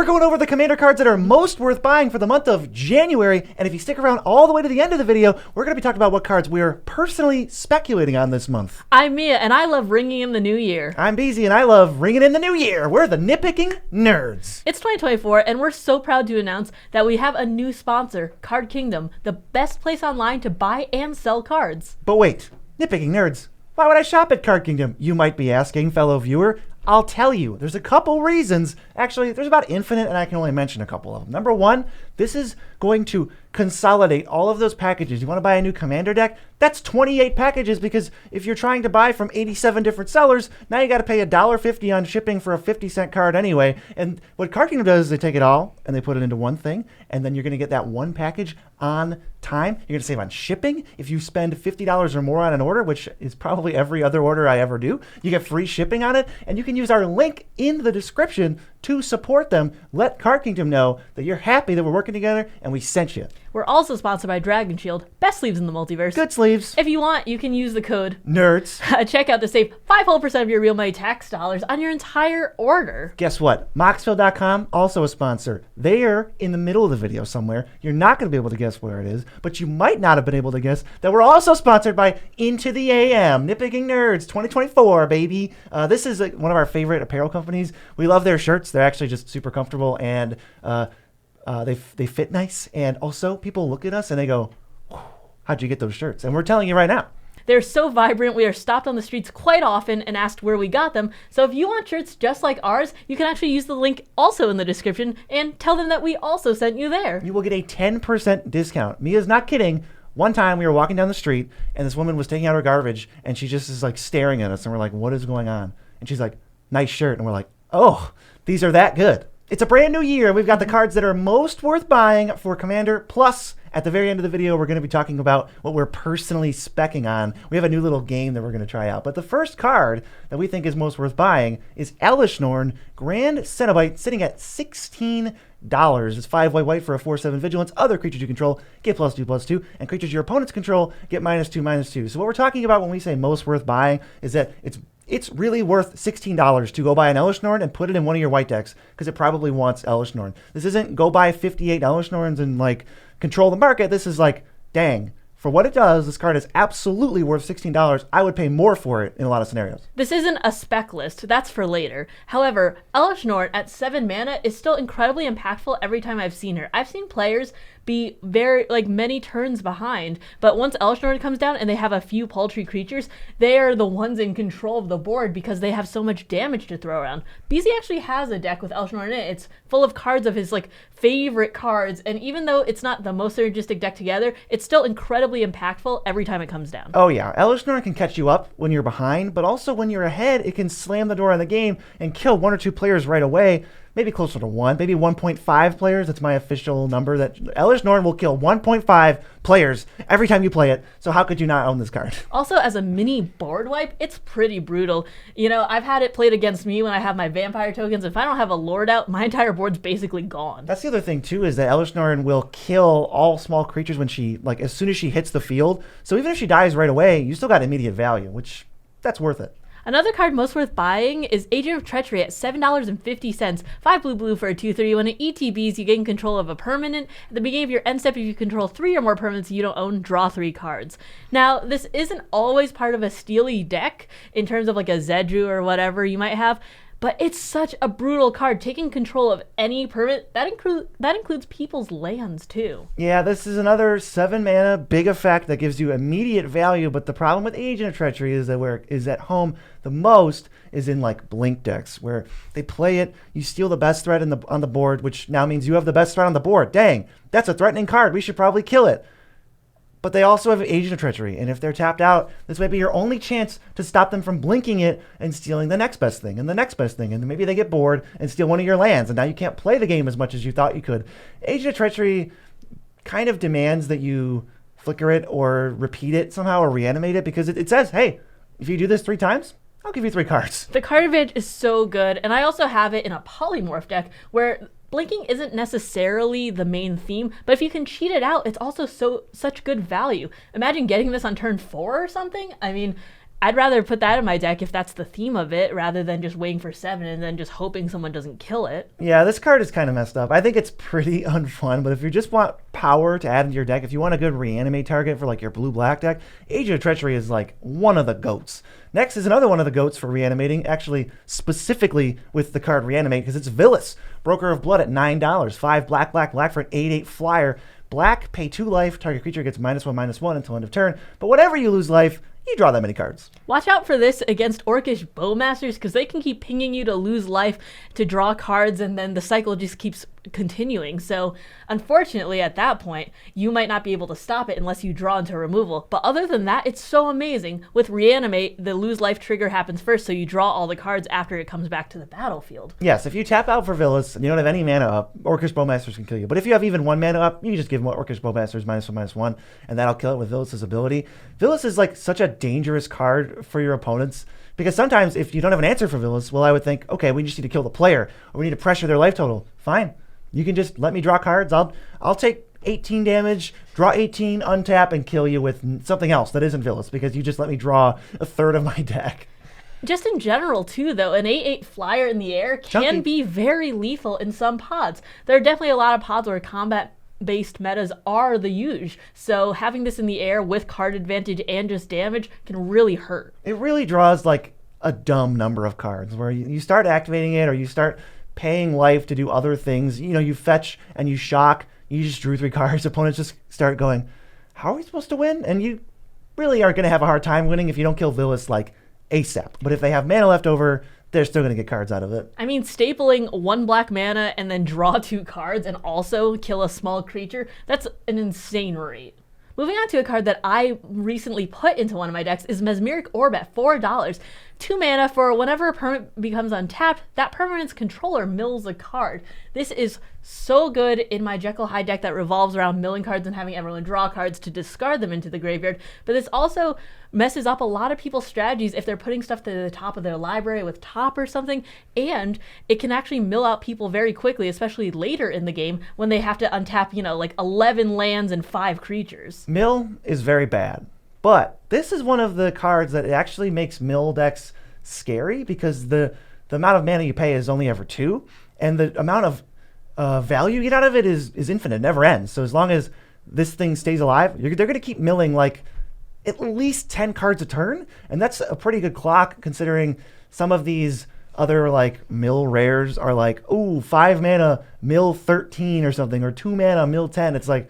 We're going over the Commander cards that are most worth buying for the month of January, and if you stick around all the way to the end of the video, we're going to be talking about what cards we're personally speculating on this month. I'm Mia, and I love ringing in the new year. I'm Beezy, and I love ringing in the new year. We're the Nitpicking Nerds. It's 2024, and we're so proud to announce that we have a new sponsor, Card Kingdom, the best place online to buy and sell cards. But wait, Nitpicking Nerds, why would I shop at Card Kingdom? You might be asking, fellow viewer. I'll tell you, there's a couple reasons. Actually, there's about infinite, and I can only mention a couple of them. Number one, this is going to consolidate all of those packages. You want to buy a new Commander deck? That's 28 packages, because if you're trying to buy from 87 different sellers, now you got to pay $1.50 on shipping for a 50-cent card anyway. And what Card Kingdom does is they take it all and they put it into one thing, and then you're going to get that one package on time. You're going to save on shipping. If you spend $50 or more on an order, which is probably every other order I ever do, you get free shipping on it, and you can use our link in the description to support them. Let Card Kingdom know that you're happy that we're working together and we sent you. We're also sponsored by Dragon Shield, best sleeves in the multiverse. Good sleeves. If you want, you can use the code NERDS. Check out to save 5% of your real money tax dollars on your entire order. Guess what? Moxville.com, also a sponsor. They're in the middle of the video somewhere. You're not going to be able to guess where it is, but you might not have been able to guess that we're also sponsored by IntoTheAM, Nitpicking Nerds 2024, baby. This is one of our favorite apparel companies. We love their shirts. They're actually just super comfortable, and they fit nice. And also, people look at us and they go, how'd you get those shirts? And we're telling you right now. They're so vibrant, we are stopped on the streets quite often and asked where we got them. So if you want shirts just like ours, you can actually use the link also in the description and tell them that we also sent you there. You will get a 10% discount. Mia's not kidding. One time we were walking down the street and this woman was taking out her garbage and she just is like staring at us and we're like, what is going on? And she's like, nice shirt. And we're like, oh, these are that good. It's a brand new year. We've got the cards that are most worth buying for Commander. Plus, at the very end of the video, we're going to be talking about what we're personally specking on. We have a new little game that we're going to try out. But the first card that we think is most worth buying is Elishnorn Grand Cenobite, sitting at $16. It's 5 white for a 4/7 vigilance. Other creatures you control get +2/+2, and creatures your opponents control get -2/-2. So what we're talking about when we say most worth buying is that it's really worth $16 to go buy an Elishnorn and put it in one of your white decks, because it probably wants Elishnorn. This isn't go buy 58 Elishnorns and like control the market. This is like, dang, for what it does, this card is absolutely worth $16. I would pay more for it in a lot of scenarios. This isn't a spec list, that's for later. However, Elishnorn at 7 mana is still incredibly impactful every time I've seen her. I've seen players be many turns behind, but once Elishnorn comes down and they have a few paltry creatures, they are the ones in control of the board because they have so much damage to throw around. BZ actually has a deck with Elishnorn in it. It's full of cards of his favorite cards, and even though it's not the most synergistic deck together, it's still incredibly impactful every time it comes down. Oh yeah, Elishnorn can catch you up when you're behind, but also when you're ahead, it can slam the door on the game and kill 1 or 2 players right away. Maybe closer to 1, maybe 1.5 players. That's my official number, that Elishnorn will kill 1.5 players every time you play it. So how could you not own this card? Also, as a mini board wipe, it's pretty brutal. You know, I've had it played against me when I have my vampire tokens. If I don't have a lord out, my entire board's basically gone. That's the other thing too, is that Elishnorn will kill all small creatures when she, as soon as she hits the field. So even if she dies right away, you still got immediate value, which that's worth it. Another card most worth buying is Agent of Treachery at $7.50. 5 blue for a 2/3. When it ETBs, you gain control of a permanent. At the beginning of your end step, if you control 3 or more permanents you don't own, draw 3 cards. Now, this isn't always part of a steely deck in terms of a Zedru or whatever you might have, but it's such a brutal card. Taking control of any permanent, that includes people's lands too. Yeah, this is another 7 mana big effect that gives you immediate value, but the problem with Agent of Treachery is that where it is at home the most is in blink decks, where they play it, you steal the best threat on the board, which now means you have the best threat on the board. Dang, that's a threatening card, we should probably kill it. But they also have Agent of Treachery, and if they're tapped out, this might be your only chance to stop them from blinking it and stealing the next best thing and the next best thing, and then maybe they get bored and steal one of your lands, and now you can't play the game as much as you thought you could. Agent of Treachery kind of demands that you flicker it or repeat it somehow or reanimate it, because it says, hey, if you do this 3 times, I'll give you 3 cards. The card advantage is so good, and I also have it in a polymorph deck where blinking isn't necessarily the main theme, but if you can cheat it out, it's also such good value. Imagine getting this on turn 4 or something. I mean, I'd rather put that in my deck if that's the theme of it, rather than just waiting for 7 and then just hoping someone doesn't kill it. Yeah, this card is kind of messed up. I think it's pretty unfun, but if you just want power to add into your deck, if you want a good reanimate target for like your blue-black deck, Agent of Treachery is like one of the goats. Next is another one of the goats for reanimating, actually specifically with the card Reanimate, because it's Villas, Broker of Blood at $9. 5 black for an 8/8 flyer. Black, pay 2 life, target creature gets -1/-1 until end of turn, but whenever you lose life, you draw that many cards. Watch out for this against Orcish Bowmasters, because they can keep pinging you to lose life, to draw cards, and then the cycle just keeps continuing. So unfortunately at that point you might not be able to stop it unless you draw into removal, but other than that it's so amazing. With Reanimate, the lose life trigger happens first, so you draw all the cards after it comes back to the battlefield. Yes, if you tap out for Villas and you don't have any mana up, Orcish Bowmasters can kill you. But if you have even 1 mana up, you just give Orcish Bowmasters -1/-1, and that'll kill it with Villas' ability. Villas is like such a dangerous card for your opponents, because sometimes if you don't have an answer for Villas, well, I would think, okay, we just need to kill the player, or we need to pressure their life total. Fine. You can just let me draw cards. I'll take 18 damage, draw 18, untap, and kill you with something else that isn't Villas, because you just let me draw a third of my deck. Just in general, too, though, an 8/8 flyer in the air can be very lethal in some pods. There are definitely a lot of pods where combat-based metas are the huge, so having this in the air with card advantage and just damage can really hurt. It really draws like a dumb number of cards, where you start activating it, or you start paying life to do other things. You know, you fetch and you shock. You just drew 3 cards. Opponents just start going, how are we supposed to win? And you really are going to have a hard time winning if you don't kill Villas like ASAP. But if they have mana left over, they're still going to get cards out of it. I mean, stapling 1 black mana and then draw 2 cards and also kill a small creature, that's an insane rate. Moving on to a card that I recently put into one of my decks is Mesmeric Orb at $4. 2 mana for whenever a permanent becomes untapped, that permanent's controller mills a card. This is so good in my Jekyll Hyde deck that revolves around milling cards and having everyone draw cards to discard them into the graveyard, but this also messes up a lot of people's strategies if they're putting stuff to the top of their library with top or something, and it can actually mill out people very quickly, especially later in the game when they have to untap, like 11 lands and 5 creatures. Mill is very bad, but this is one of the cards that actually makes mill decks scary, because the amount of mana you pay is only ever 2, and the amount of value you get out of it is infinite, never ends. So as long as this thing stays alive, they're going to keep milling like at least 10 cards a turn, and that's a pretty good clock considering some of these other like mill rares are like, ooh, 5 mana mill 13 or something, or 2 mana mill 10. It's like,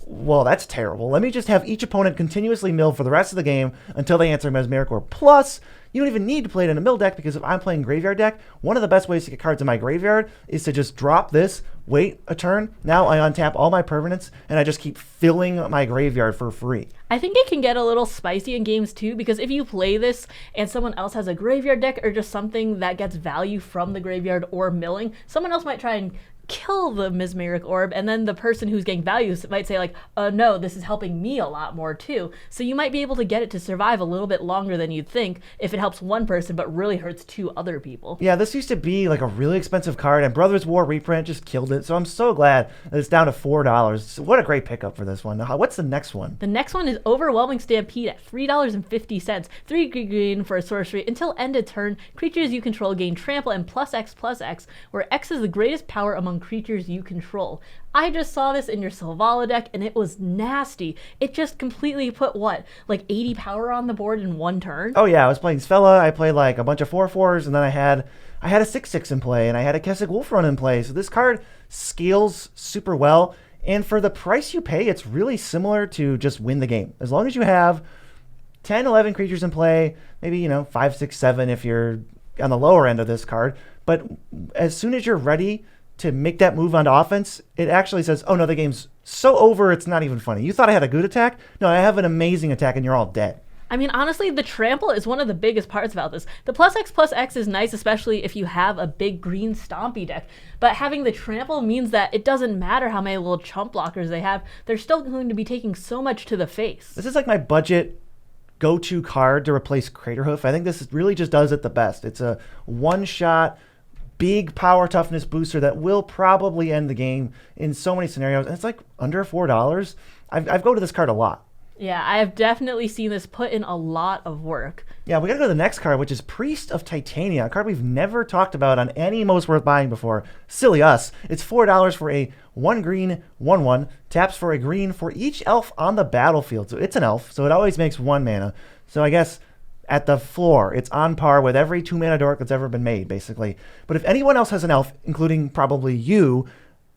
well, that's terrible. Let me just have each opponent continuously mill for the rest of the game until they answer Mesmeric Orb. Plus, you don't even need to play it in a mill deck, because if I'm playing graveyard deck, one of the best ways to get cards in my graveyard is to just drop this, wait a turn, now I untap all my permanents, and I just keep filling my graveyard for free. I think it can get a little spicy in games too, because if you play this and someone else has a graveyard deck or just something that gets value from the graveyard or milling, someone else might try and kill the Mesmeric Orb, and then the person who's getting value might say like, no, this is helping me a lot more too. So you might be able to get it to survive a little bit longer than you'd think if it helps one person but really hurts 2 other people. Yeah, this used to be like a really expensive card, and Brothers War reprint just killed it. So I'm so glad that it's down to $4. So what a great pickup for this one. Now, what's the next one? The next one is Overwhelming Stampede at $3.50. 3 green for a sorcery. Until end of turn, creatures you control gain trample and +X/+X, where X is the greatest power among creatures you control. I just saw this in your Selvala deck and it was nasty. It just completely put like 80 power on the board in 1 turn? Oh yeah, I was playing Svella. I played like a bunch of 4/4s, and then I had a 6/6 in play, and I had a Kessig Wolf Run in play. So this card scales super well, and for the price you pay, it's really similar to just win the game. As long as you have 10, 11 creatures in play, maybe 5, 6, 7 if you're on the lower end of this card. But as soon as you're ready to make that move onto offense, it actually says, oh no, the game's so over, it's not even funny. You thought I had a good attack? No, I have an amazing attack, and you're all dead. I mean, honestly, the trample is one of the biggest parts about this. The +X/+X is nice, especially if you have a big green stompy deck. But having the trample means that it doesn't matter how many little chump blockers they have, they're still going to be taking so much to the face. This is like my budget go-to card to replace Craterhoof. I think this really just does it the best. It's a one-shot, big power toughness booster that will probably end the game in so many scenarios. And it's like under $4. I've go to this card a lot. Yeah, I have definitely seen this put in a lot of work. Yeah, we gotta go to the next card, which is Priest of Titania, a card we've never talked about on any Most Worth Buying before. Silly us. It's $4 for a 1 green, 1/1, taps for a green for each elf on the battlefield. So it's an elf, so it always makes 1 mana. So I guess at the floor, it's on par with every 2 mana dork that's ever been made, basically. But if anyone else has an elf, including probably you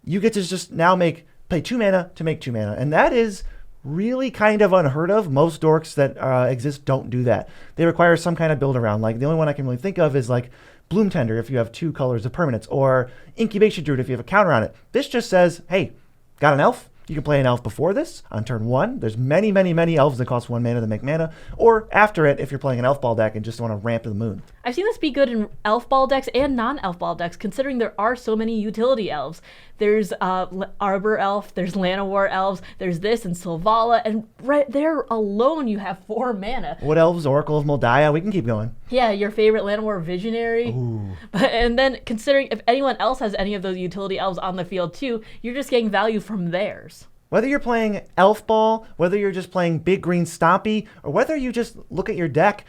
get to just now play 2 mana to make 2 mana. And that is really kind of unheard of. Most dorks that exist don't do that. They require some kind of build around. Like the only one I can really think of is like Bloom Tender if you have 2 colors of permanents, or Incubation Druid if you have a counter on it. This just says, hey, got an elf? You can play an elf before this on turn 1. There's many, many, many elves that cost 1 mana to make mana, or after it if you're playing an elf ball deck and just want to ramp to the moon. I've seen this be good in elf ball decks and non-elf ball decks, considering there are so many utility elves. There's Arbor Elf, there's Llanowar elves, there's this and Sylvala, and right there alone you have 4 mana. Wood Elves, Oracle of Moldiah, we can keep going. Yeah, your favorite Llanowar Visionary. Ooh. And then considering if anyone else has any of those utility elves on the field too, you're just getting value from theirs. Whether you're playing Elf Ball, whether you're just playing Big Green Stompy, or whether you just look at your deck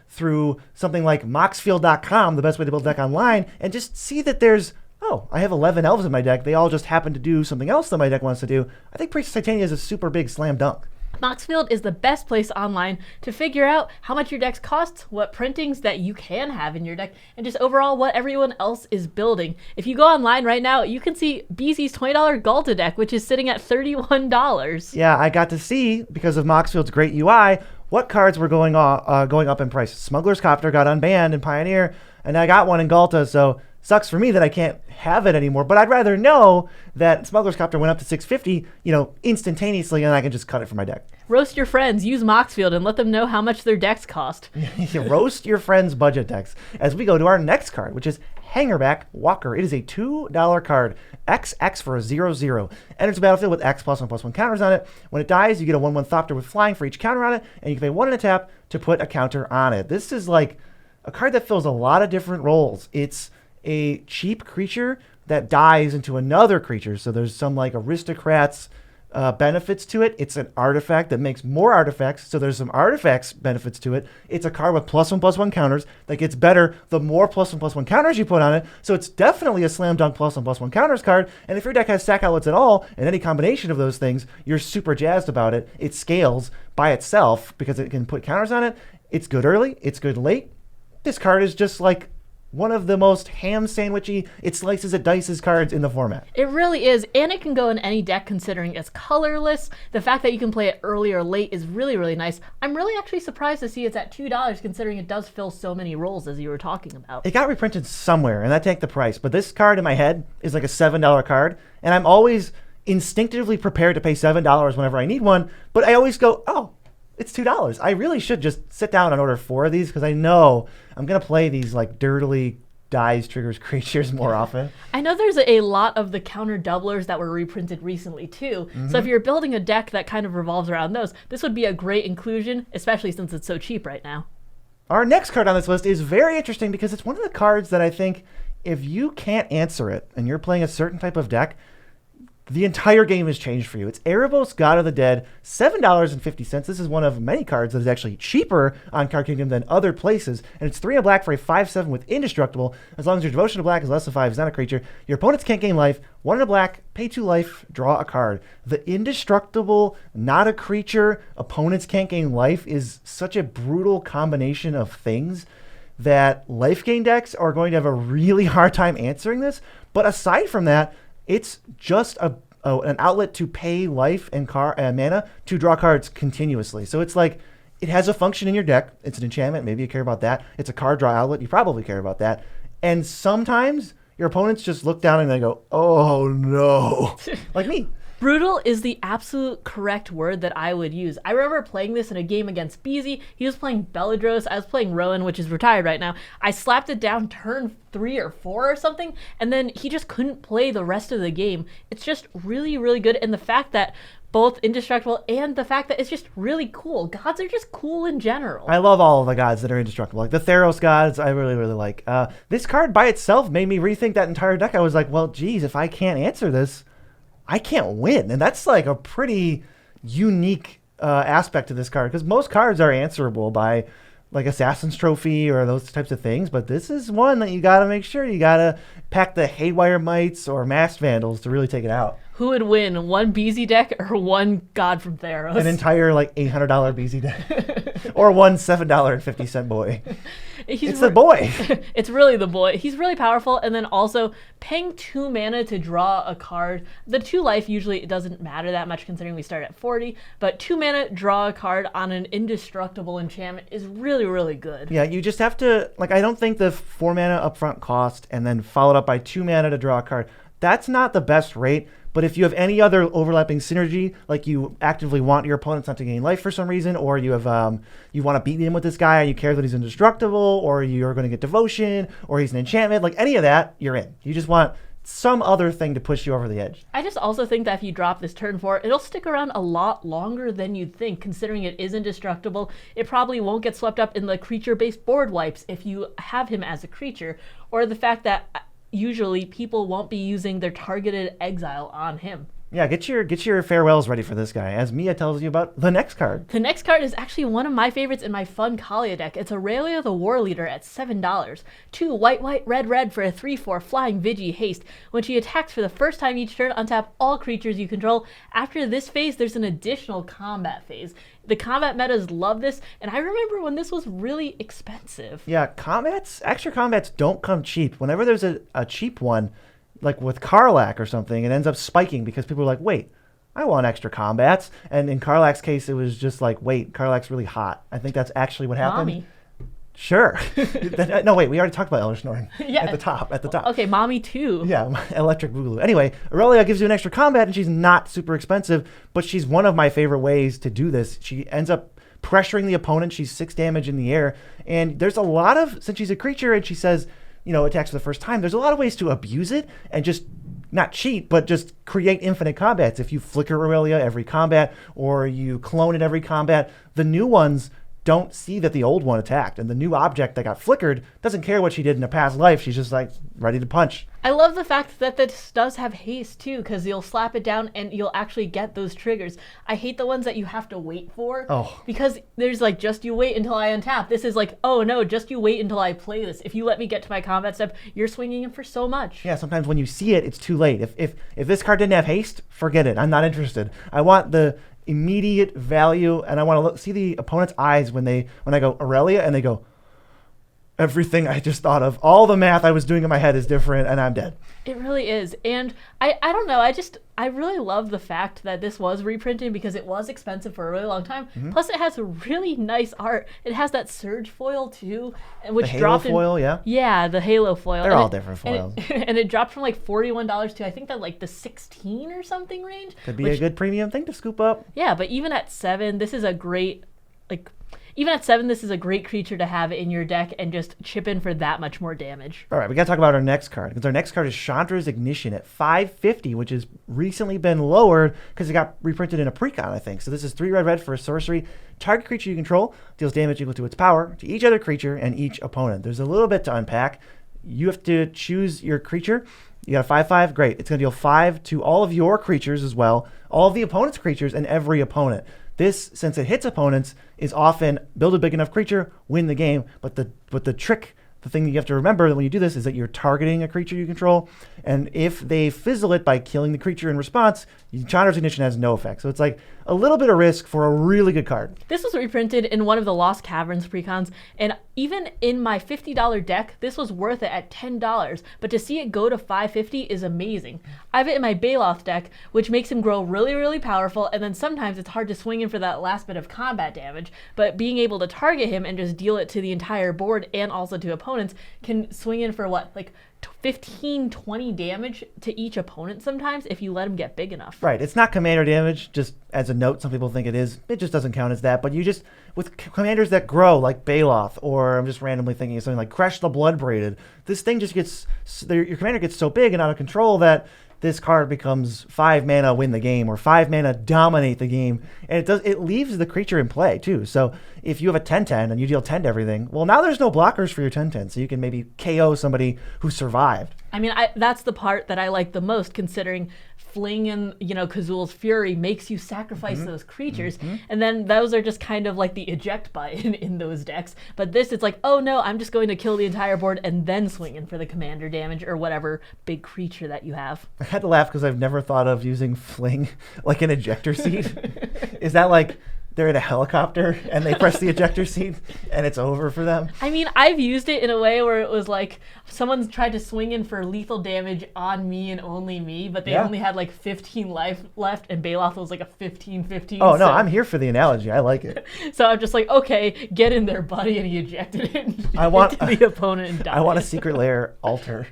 through something like Moxfield.com, the best way to build a deck online, and just see that there's, oh, I have 11 elves in my deck. They all just happen to do something else that my deck wants to do. I think Priest of Titania is a super big slam dunk. Moxfield is the best place online to figure out how much your decks cost, what printings that you can have in your deck, and just overall what everyone else is building. If you go online right now, you can see BZ's $20 Galta deck, which is sitting at $31. Yeah, I got to see, because of Moxfield's great UI, what cards were going up in price. Smuggler's Copter got unbanned in Pioneer, and I got one in Galta, so sucks for me that I can't have it anymore, but I'd rather know that Smuggler's Copter went up to $650, instantaneously, and I can just cut it from my deck. Roast your friends, use Moxfield, and let them know how much their decks cost. Roast your friends' budget decks. As we go to our next card, which is Hangerback Walker. It is a $2 card, XX for a 0/0. Enters the battlefield with X +1/+1 counters on it. When it dies, you get a 1/1 Thopter with flying for each counter on it, and you can pay 1 and a tap to put a counter on it. This is like a card that fills a lot of different roles. It's a cheap creature that dies into another creature. So there's some like aristocrats benefits to it. It's an artifact that makes more artifacts. So there's some artifacts benefits to it. It's a card with +1/+1 counters that gets better the more +1/+1 counters you put on it. So it's definitely a slam dunk +1/+1 counters card. And if your deck has stack outlets at all, and any combination of those things, you're super jazzed about it. It scales by itself because it can put counters on it. It's good early. It's good late. This card is just like one of the most ham sandwichy, it slices, it dices cards in the format. It really is, and it can go in any deck considering it's colorless. The fact that you can play it early or late is really, really nice. I'm really actually surprised to see it's at $2 considering it does fill so many roles as you were talking about. It got reprinted somewhere, and that take the price, but this card in my head is like a $7 card, and I'm always instinctively prepared to pay $7 whenever I need one, but I always go, oh, it's $2. I really should just sit down and order 4 of these because I know I'm going to play these like dirtily dies, triggers, creatures more often. I know there's a lot of the counter doublers that were reprinted recently too. Mm-hmm. So if you're building a deck that kind of revolves around those, this would be a great inclusion, especially since it's so cheap right now. Our next card on this list is very interesting because it's one of the cards that I think if you can't answer it and you're playing a certain type of deck, the entire game has changed for you. It's Erebos, God of the Dead, $7.50. This is one of many cards that is actually cheaper on Card Kingdom than other places, and it's 3 in black for a 5/7 with Indestructible. As long as your devotion to black is less than 5, it's not a creature. Your opponents can't gain life. 1 in a black, pay 2 life, draw a card. The Indestructible, not a creature, opponents can't gain life is such a brutal combination of things that life gain decks are going to have a really hard time answering this. But aside from that, it's just an outlet to pay life and mana to draw cards continuously. So it's like it has a function in your deck. It's an enchantment. Maybe you care about that. It's a card draw outlet. You probably care about that. And sometimes your opponents just look down and they go, oh no, like me. Brutal is the absolute correct word that I would use. I remember playing this in a game against BZ. He was playing Belladros. I was playing Rowan, which is retired right now. I slapped it down turn 3 or 4 or something, and then he just couldn't play the rest of the game. It's just really, really good. And the fact that both Indestructible and the fact that it's just really cool. Gods are just cool in general. I love all of the gods that are indestructible. Like the Theros gods, I really, really like. This card by itself made me rethink that entire deck. I was like, well, geez, if I can't answer this, I can't win. And that's like a pretty unique aspect to this card, because most cards are answerable by like Assassin's Trophy or those types of things, but this is one that you got to make sure you got to pack the Haywire Mites or Masked Vandals to really take it out. Who would win, one BZ deck or one God from Theros? An entire like $800 BZ deck, or one $7.50 boy. It's the boy. It's really the boy. He's really powerful, and then also paying 2 mana to draw a card. The 2 life usually it doesn't matter that much considering we start at 40, but 2 mana draw a card on an indestructible enchantment is really, really good. Yeah, you just have to like. I don't think the 4 mana upfront cost and then followed up by 2 mana to draw a card. That's not the best rate. But if you have any other overlapping synergy, like you actively want your opponents not to gain life for some reason, or you have you want to beat him with this guy and you care that he's indestructible, or you're going to get devotion, or he's an enchantment, like any of that, you're in. You just want some other thing to push you over the edge. I just also think that if you drop this turn 4, it'll stick around a lot longer than you'd think, considering it is indestructible. It probably won't get swept up in the creature-based board wipes if you have him as a creature, or the fact that usually people won't be using their targeted exile on him. Yeah, get your farewells ready for this guy, as Mia tells you about the next card. The next card is actually one of my favorites in my fun Kalia deck. It's Aurelia the War Leader at $7. 2 white, white, red, red for a 3/4 flying Vigi haste. When she attacks for the first time each turn, untap all creatures you control. After this phase, there's an additional combat phase. The combat metas love this, and I remember when this was really expensive. Yeah, extra combats don't come cheap. Whenever there's a cheap one, like with Karlach or something, it ends up spiking because people are like, wait, I want extra combats. And in Karlach's case, it was just like, wait, Karlach's really hot. I think that's actually what happened. Mommy. Sure. No, wait, we already talked about Elder Snoring. Yeah. At the top. Okay, Mommy too. Yeah, Electric Boogaloo. Anyway, Aurelia gives you an extra combat, and she's not super expensive, but she's one of my favorite ways to do this. She ends up pressuring the opponent. She's 6 damage in the air, and there's a lot of, since she's a creature and she says, attacks for the first time, there's a lot of ways to abuse it and just not cheat, but just create infinite combats. If you flicker Aurelia every combat, or you clone it every combat, the new ones don't see that the old one attacked, and the new object that got flickered doesn't care what she did in a past life. She's just like ready to punch. I love the fact that this does have haste too, because you'll slap it down and you'll actually get those triggers. I hate the ones that you have to wait for, because there's like, just you wait until I untap. This is like, oh no, just you wait until I play this. If you let me get to my combat step, you're swinging him for so much. Yeah, sometimes when you see it, it's too late. If this card didn't have haste, forget it. I'm not interested. I want the immediate value, and I want to see the opponent's eyes when I go Aurelia, and they go, everything I just thought of, all the math I was doing in my head is different, and I'm dead. It really is. And I don't know, I really love the fact that this was reprinted, because it was expensive for a really long time. Mm-hmm. Plus it has really nice art. It has that Surge foil too, which the dropped Halo foil, yeah? Yeah, the Halo foil. They're all different foils. And it dropped from like $41 to I think that like the 16 or something range. Could be a good premium thing to scoop up. Yeah, but even at 7, this is a great this is a great creature to have in your deck and just chip in for that much more damage. All right, we got to talk about our next card, because our next card is Chandra's Ignition at $5.50, which has recently been lowered because it got reprinted in a precon, I think. So this is 3 red red for a sorcery. Target creature you control deals damage equal to its power to each other creature and each opponent. There's a little bit to unpack. You have to choose your creature. You got a 5/5, great. It's going to deal 5 to all of your creatures as well, all of the opponent's creatures, and every opponent. This, since it hits opponents, is often build a big enough creature, win the game. But the trick, the thing that you have to remember when you do this is that you're targeting a creature you control, and if they fizzle it by killing the creature in response, Chandra's Ignition has no effect. So it's like a little bit of risk for a really good card. This was reprinted in one of the Lost Caverns precons, and even in my $50 deck, this was worth it at $10, but to see it go to $5.50 is amazing. I have it in my Baloth deck, which makes him grow really, really powerful, and then sometimes it's hard to swing in for that last bit of combat damage, but being able to target him and just deal it to the entire board and also to opponents can swing in for what, like 15, 20 damage to each opponent sometimes if you let him get big enough. Right. It's not commander damage, just as a note. Some people think it is. It just doesn't count as that. But you just, with commanders that grow, like Baloth, or I'm just randomly thinking of something like Crash the Bloodbraided, this thing just gets, your commander gets so big and out of control that this card becomes 5 mana win the game, or 5 mana dominate the game, and it leaves the creature in play too. So if you have a 10/10 and you deal 10 to everything, well, now there's no blockers for your 10/10, so you can maybe KO somebody who survived. I mean, that's the part that I like the most, considering Fling and, Kazul's Fury makes you sacrifice those creatures, and then those are just kind of like the eject button in those decks. But this, it's like, oh no, I'm just going to kill the entire board and then swing in for the commander damage or whatever big creature that you have. I had to laugh because I've never thought of using Fling like an ejector seat. Is that like they're in a helicopter and they press the ejector seat and it's over for them? I mean, I've used it in a way where it was like someone's tried to swing in for lethal damage on me and only me, but they only had like 15 life left, and Baloth was like a 15-15. Oh, no, I'm here for the analogy. I like it. So I'm just like, okay, get in there, buddy, and he ejected it into the opponent and died. I want a secret lair altar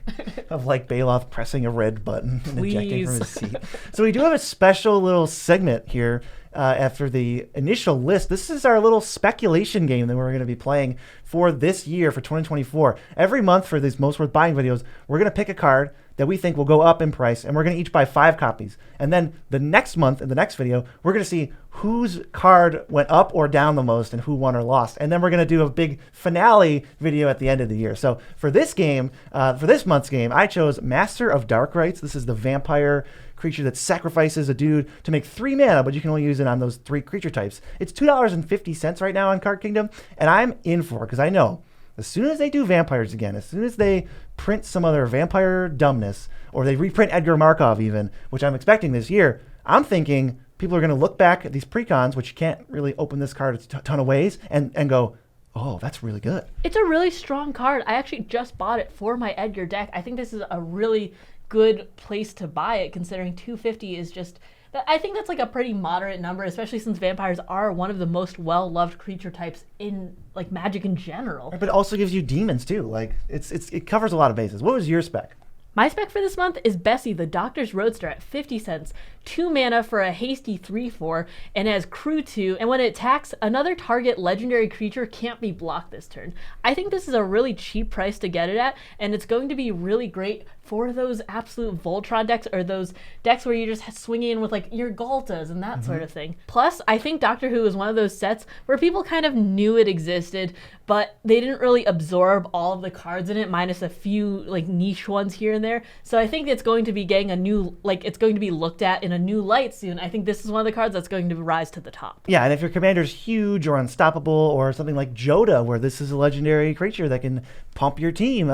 of like Baloth pressing a red button and ejecting from his seat. So we do have a special little segment here. After the initial list, this is our little speculation game that we're going to be playing for this year, for 2024. Every month for these most worth buying videos, we're going to pick a card that we think will go up in price, and we're going to each buy 5 copies. And then the next month, in the next video, we're going to see whose card went up or down the most and who won or lost. And then we're going to do a big finale video at the end of the year. So for this game, for this month's game, I chose Master of Dark Rites. This is the vampire creature that sacrifices a dude to make 3 mana, but you can only use it on those 3 creature types. It's $2.50 right now on Card Kingdom, and I'm in for it because I know as soon as they do vampires again, as soon as they print some other vampire dumbness, or they reprint Edgar Markov even, which I'm expecting this year, I'm thinking people are going to look back at these precons, which you can't really open this card a ton of ways, and go, oh, that's really good. It's a really strong card. I actually just bought it for my Edgar deck. I think this is a really good place to buy it, considering $250 is just, I think that's like a pretty moderate number, especially since vampires are one of the most well-loved creature types in like Magic in general. But it also gives you demons too. Like it covers a lot of bases. What was your spec? My spec for this month is Bessie, the Doctor's Roadster, at 50 cents, 2 mana for a hasty 3/4, and has Crew 2, and when it attacks, another target legendary creature can't be blocked this turn. I think this is a really cheap price to get it at, and it's going to be really great for those absolute Voltron decks, or those decks where you're just swinging in with like your Galtas and that sort of thing. Plus, I think Doctor Who is one of those sets where people kind of knew it existed, but they didn't really absorb all of the cards in it, minus a few like niche ones here and there. So I think it's going to be getting a new, like it's going to be looked at in a new light soon. I think this is one of the cards that's going to rise to the top. Yeah, and if your commander's huge or unstoppable, or something like Joda, where this is a legendary creature that can pump your team,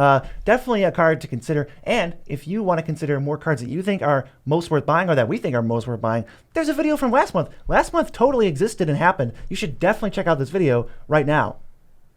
definitely a card to consider. And if you want to consider more cards that you think are most worth buying, or that we think are most worth buying, there's a video from last month. Last month totally existed and happened. You should definitely check out this video right now.